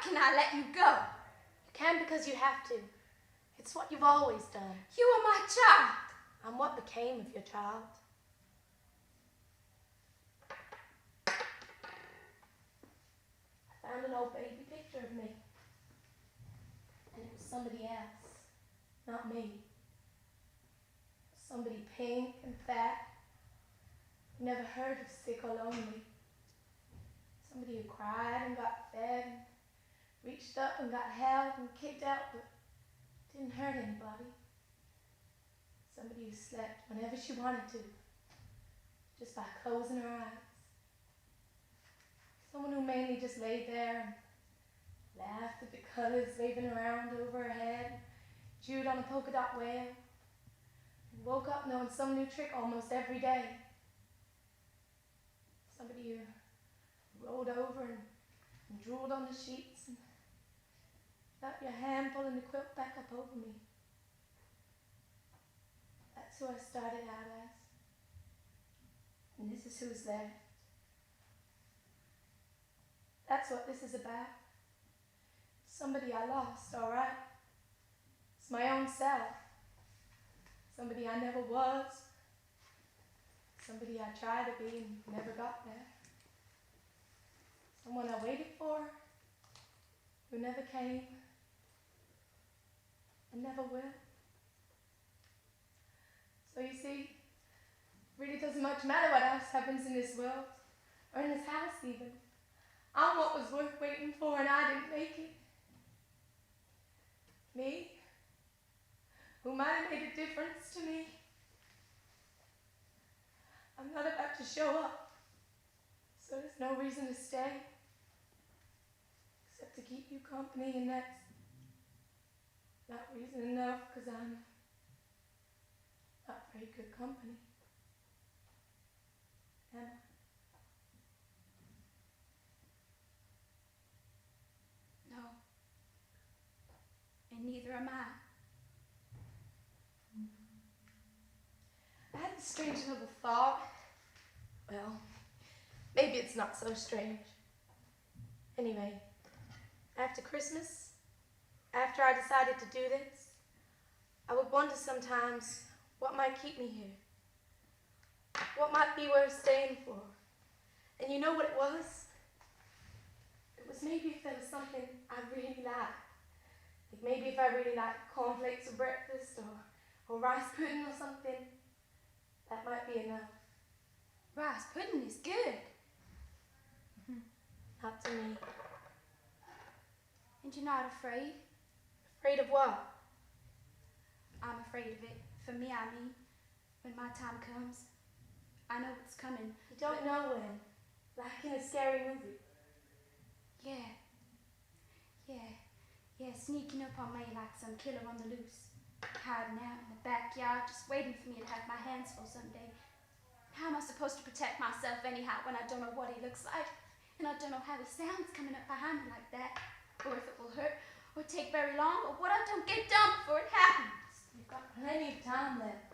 can I let you go? You can because you have to. It's what you've always done. You are my child. I'm what became of your child. I found an old baby picture of me. And it was somebody else, not me. Somebody pink and fat, who never heard of sick or lonely. Somebody who cried and got fed, and reached up and got held and kicked out, but didn't hurt anybody. Somebody who slept whenever she wanted to, just by closing her eyes. Someone who mainly just laid there and laughed at the colors waving around over her head, chewed on a polka dot whale, and woke up knowing some new trick almost every day. Somebody who rolled over and drooled on the sheets and felt your hand pulling the quilt back up over me. That's who I started out as. And this is who's left. That's what this is about. Somebody I lost, all right. It's my own self. Somebody I never was. Somebody I tried to be and never got there. Someone I waited for, who never came, and never will. So you see, it really doesn't much matter what else happens in this world, or in this house even. I'm what was worth waiting for, and I didn't make it. Me, who might have made a difference to me. I'm not about to show up, so there's no reason to stay, except to keep you company, and that's not reason enough, because I'm not very good company. Am I? No. And neither am I. I had this strange little thought. Well, maybe it's not so strange. Anyway, after Christmas, after I decided to do this, I would wonder sometimes what might keep me here. What might be worth staying for. And you know what it was? It was maybe if there was something I really liked. Like maybe if I really liked cornflakes for breakfast or rice pudding or something. That might be enough. Rice pudding is good. Not to me. And you're not afraid? Afraid of what? I'm afraid of it. For me, I mean, when my time comes, I know it's coming. You don't know when. Like in a scary movie. Yeah, sneaking up on me like some killer on the loose. Hiding out in the backyard, just waiting for me to have my hands full someday. How am I supposed to protect myself anyhow when I don't know what he looks like? And I don't know how he sounds coming up behind me like that. Or if it will hurt, or take very long, or what I don't get done before it happens. You've got plenty of time left.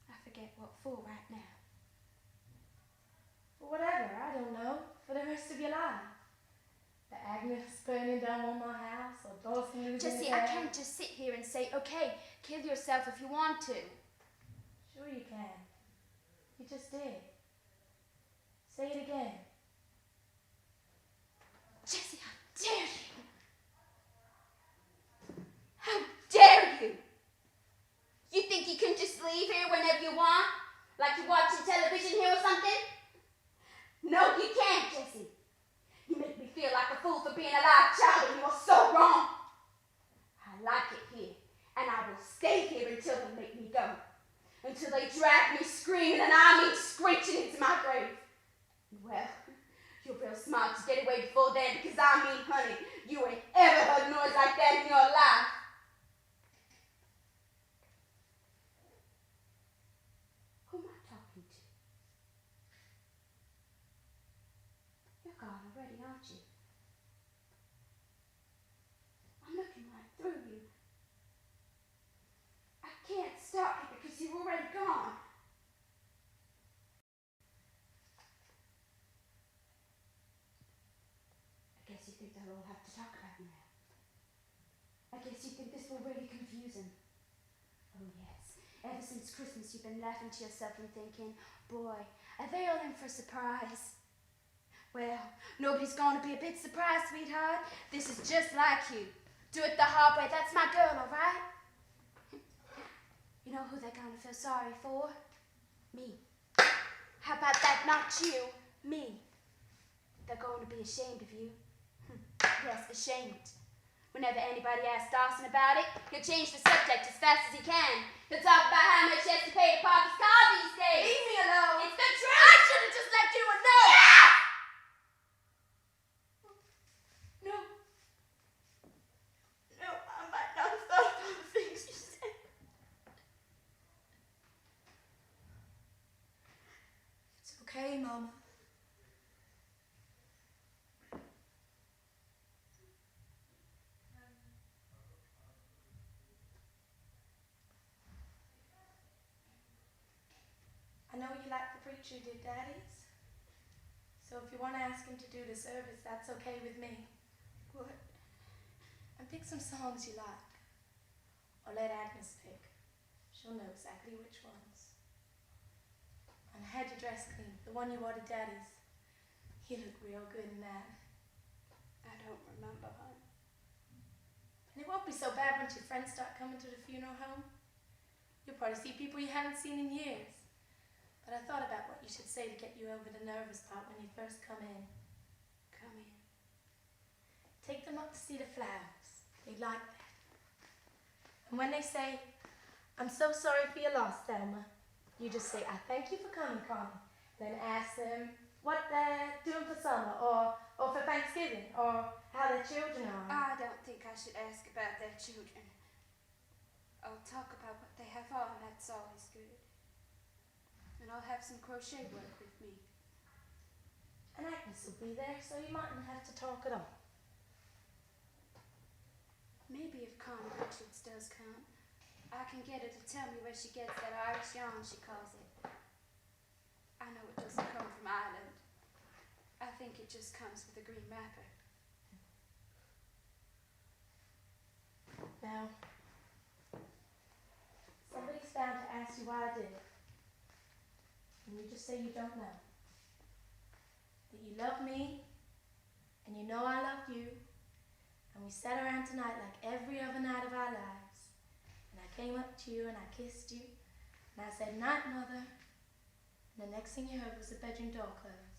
I forget what for right now. For whatever, I don't know. For the rest of your life. The Agnes burning down on my house, or Dawson losing his Jessie, head. I can't just sit here and say, okay, kill yourself if you want to. Sure you can. You just did. Say it again. Jessie, how dare you? How dare you? You think you can just leave here whenever you want? Like you're watching television here or something? No, you can't, Jessie. You make me feel like a fool for being a live child, and you are so wrong. I like it here, and I will stay here until they make me go. Until they drag me screaming, and I mean screeching into my grave. Well, you're real smart to get away before then, because I mean, honey, you ain't ever heard a noise like that in your life. Who am I talking to? You're gone already, aren't you? I'm looking right through you. I can't stop you because you're already gone. we'll have to talk about now. I guess you think this will really confuse him. Oh yes, ever since Christmas you've been laughing to yourself and thinking, boy, are they all in for a surprise? Well, nobody's going to be a bit surprised, sweetheart. This is just like you. Do it the hard way. That's my girl, all right? You know who they're going to feel sorry for? Me. How about that? Not you. Me. They're going to be ashamed of you. Yes, ashamed. Whenever anybody asks Dawson about it, he'll change the subject as fast as he can. He'll talk about how much he has to pay to park his car these days. Leave me alone. It's the truth. I should have just let you know. Yeah! No. No, I might not have thought of all the things you said. It's okay, Mama. I know you like the preacher you did, Daddy's. So if you want to ask him to do the service, that's okay with me. What? And pick some songs you like. Or let Agnes pick. She'll know exactly which ones. And I had your dress clean, the one you wore to Daddy's. You look real good in that. I don't remember, hon. And it won't be so bad once your friends start coming to the funeral home. You'll probably see people you haven't seen in years. But I thought about what you should say to get you over the nervous part when you first come in. Come in. Take them up to see the flowers. They like that. And when they say, I'm so sorry for your loss, Thelma, you just say, I thank you for coming, Connie. Then ask them what they're doing for summer, or for Thanksgiving, or how their children are. I don't think I should ask about their children. I'll talk about what they have on, that's always good. And I'll have some crochet work with me. And Agnes will be there, so you mightn't have to talk at all. Maybe if Connie Richards does come, I can get her to tell me where she gets that Irish yarn, she calls it. I know it doesn't come from Ireland. I think it just comes with a green wrapper. Now, somebody's bound to ask you why I did it. And you just say you don't know. That you love me, and you know I love you, and we sat around tonight like every other night of our lives. And I came up to you and I kissed you, and I said, night, Mother. And the next thing you heard was the bedroom door close.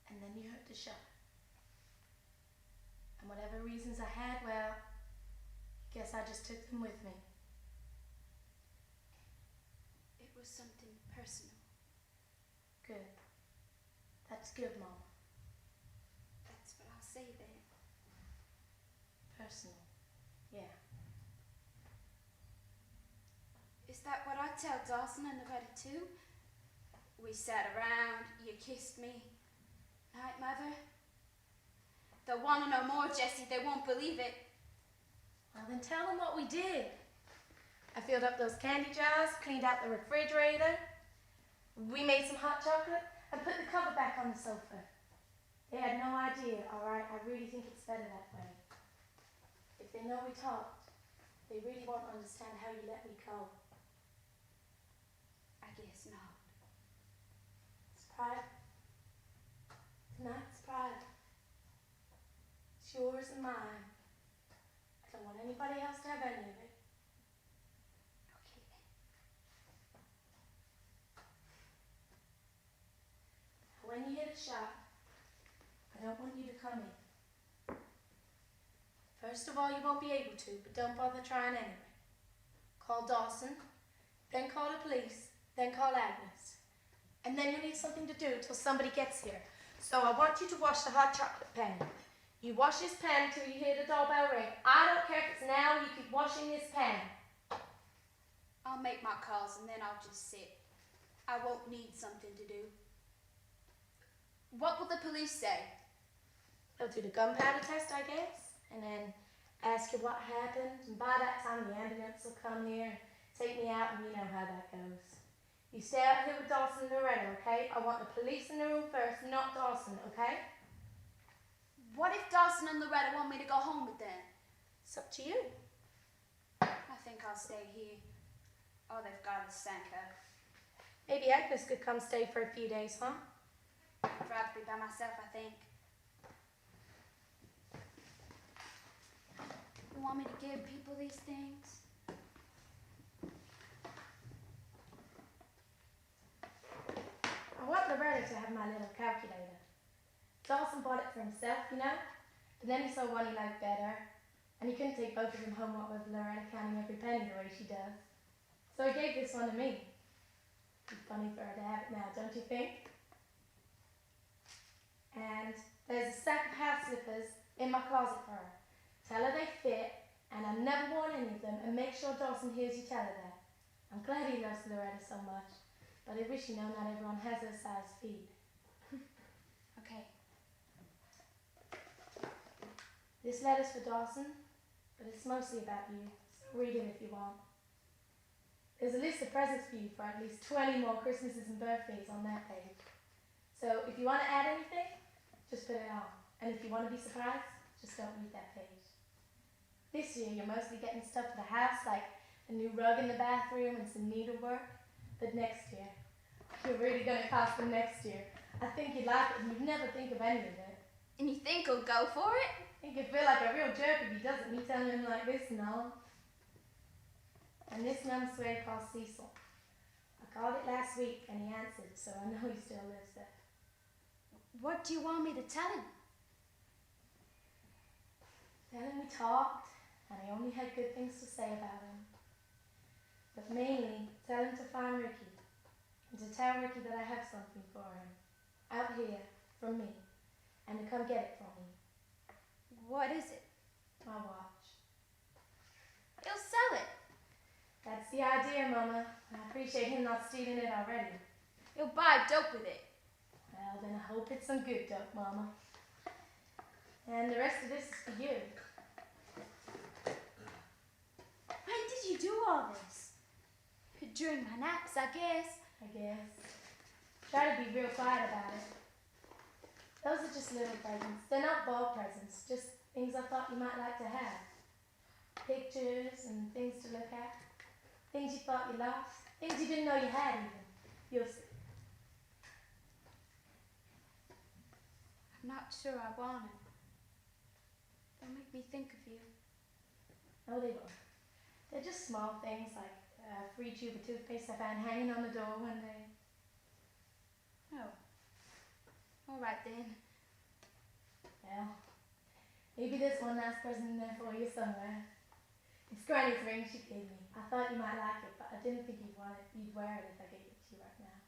And then you heard the shot. And whatever reasons I had, well, I guess I just took them with me. It was something personal. Good. That's good, Mama. That's what I'll say then. Personal. Yeah. Is that what I tell Dawson and the wedding too? We sat around, you kissed me. Night, Mother? They'll want to know more, Jessie. They won't believe it. Well, then tell them what we did. I filled up those candy jars, cleaned out the refrigerator. We made some hot chocolate and put the cover back on the sofa. They had no idea, all right? I really think it's better that way. If they know we talked, they really won't understand how you let me go. I guess not. It's private. Tonight's private. It's yours and mine. I don't want anybody else to have any of it. Okay then. When you hit a shot, I don't want you to come in. First of all, you won't be able to, but don't bother trying anyway. Call Dawson, then call the police, then call Agnes. And then you'll need something to do till somebody gets here. So I want you to wash the hot chocolate pan. You wash this pan till you hear the doorbell ring. I don't care if it's now, you keep washing this pan. I'll make my calls and then I'll just sit. I won't need something to do. What will the police say? They'll do the gunpowder test, I guess, and then ask you what happened. And by that time, the ambulance will come here, take me out, and you know how that goes. You stay out here with Dawson and Loretta, okay? I want the police in the room first, not Dawson, okay? What if Dawson and Loretta want me to go home with them? It's up to you. I think I'll stay here. All they've got is Sanka. Maybe Agnes could come stay for a few days, huh? I'd rather be by myself, I think. You want me to give people these things? I want Loretta to have my little calculator. Dawson bought it for himself, you know, but then he saw one he liked better, and he couldn't take both of them home what with Loretta counting every penny the way she does. So he gave this one to me. It'd be funny for her to have it now, don't you think? And there's a stack of house slippers in my closet for her. Tell her they fit, and I've never worn any of them, and make sure Dawson hears you tell her that. I'm glad he loves Loretta so much, but I wish you know not everyone has her size feet. Okay. This letter's for Dawson, but it's mostly about you, so read it if you want. There's a list of presents for you for at least 20 more Christmases and birthdays on that page. So if you want to add anything, just put it on. And if you want to be surprised, just don't read that page. This year you're mostly getting stuff for the house, like a new rug in the bathroom and some needlework. But next year, you're really going to cost them next year. I think you'd like it and you'd never think of any of it. And you think he'll go for it? I think he'd feel like a real jerk if he doesn't. Me telling him like this, no. And this numb's where he calls Cecil. I called it last week and he answered, so I know he still lives there. What do you want me to tell him? Tell him we talked, and I only had good things to say about him. But mainly, tell him to find Ricky, and to tell Ricky that I have something for him, out here, from me, and to come get it for me. What is it? My watch. He'll sell it. That's the idea, Mama. I appreciate him not stealing it already. He'll buy dope with it. Well, then I hope it's some good dope, Mama. And the rest of this is for you. When did you do all this? During my naps, I guess. Try to be real quiet about it. Those are just little presents. They're not ball presents, just things I thought you might like to have. Pictures and things to look at. Things you thought you lost. Things you didn't know you had even. You'll see. I'm not sure I want it. They'll make me think of you. No, they won't. They're just small things like a free tube of toothpaste I found hanging on the door one day. Oh. All right then. Well, maybe there's one last present in there for you somewhere. It's Granny's ring she gave me. I thought you might like it, but I didn't think you'd wear it if I gave it to you right now.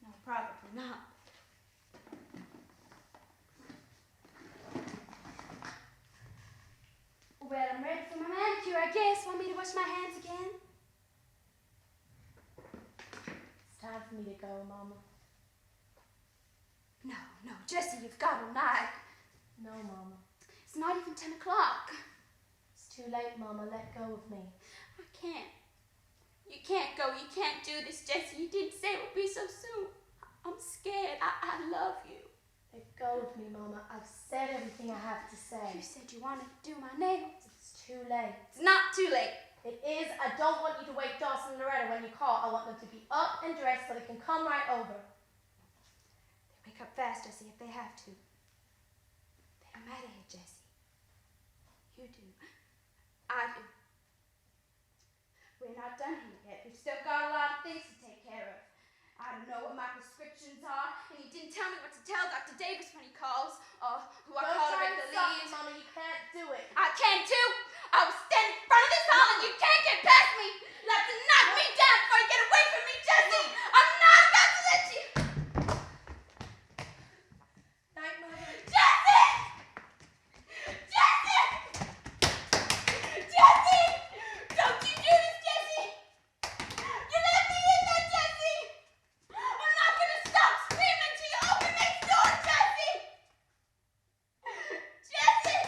No, probably not. Well, I'm ready for my manicure, I guess. Want me to wash my hands again? It's time for me to go, Mama. No, Jessie, you've got all night. No, Mama. It's not even 10 o'clock. It's too late, Mama. Let go of me. I can't. You can't go. You can't do this, Jessie. You didn't say it would be so soon. I'm scared. I love you. Let go of me, Mama. I've said everything I have to say. You said you wanted to do my nails. It's too late. It's not too late. It is. I don't want you to wake Dawson and Loretta when you call. I want them to be up and dressed so they can come right over. They wake up fast, Jessie, if they have to. They don't matter here, Jessie. You do. I do. We're not done here yet. We've still got a lot of things to take care of. I don't know what my prescriptions are, and you didn't tell me what to tell Dr. Davis when he calls, or who I call to break the leaves. Mama, you can't do it. I can too. I was standing in front of this hall, and you can't get past me. You'll have to knock me down before you get away from me, Jessie. I'm not about to let you. Night, Mama. Jessie! Jessie! Jessie! Don't you do this, Jessie! You let me in there, Jessie! I'm not gonna stop screaming till you open this door, Jessie! Jessie!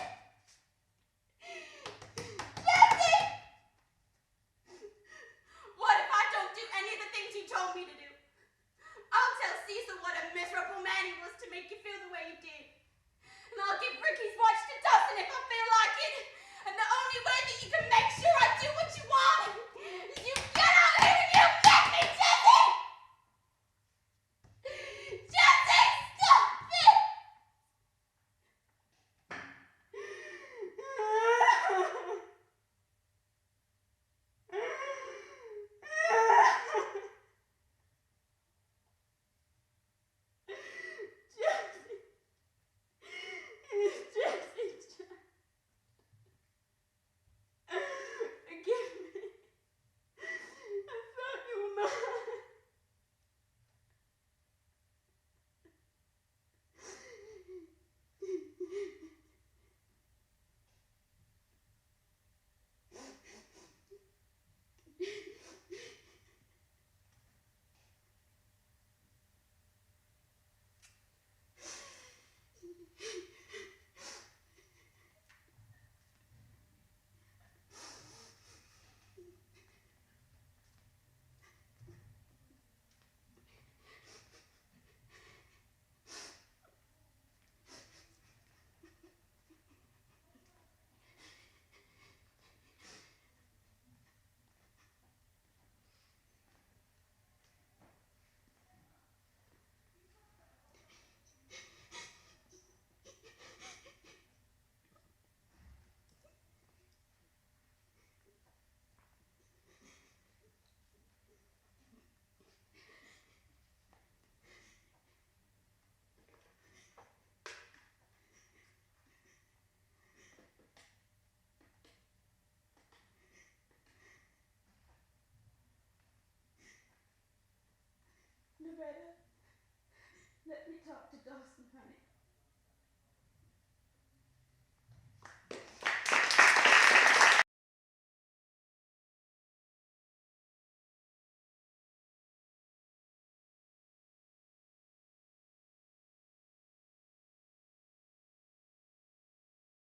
if I feel like it. And the only way that you can make sure I do what you want is you get out here and you get me, Jesse! Jesse, stop it! Jesse, forgive me. I thought you were mine. Loretta, let me talk to Dawson.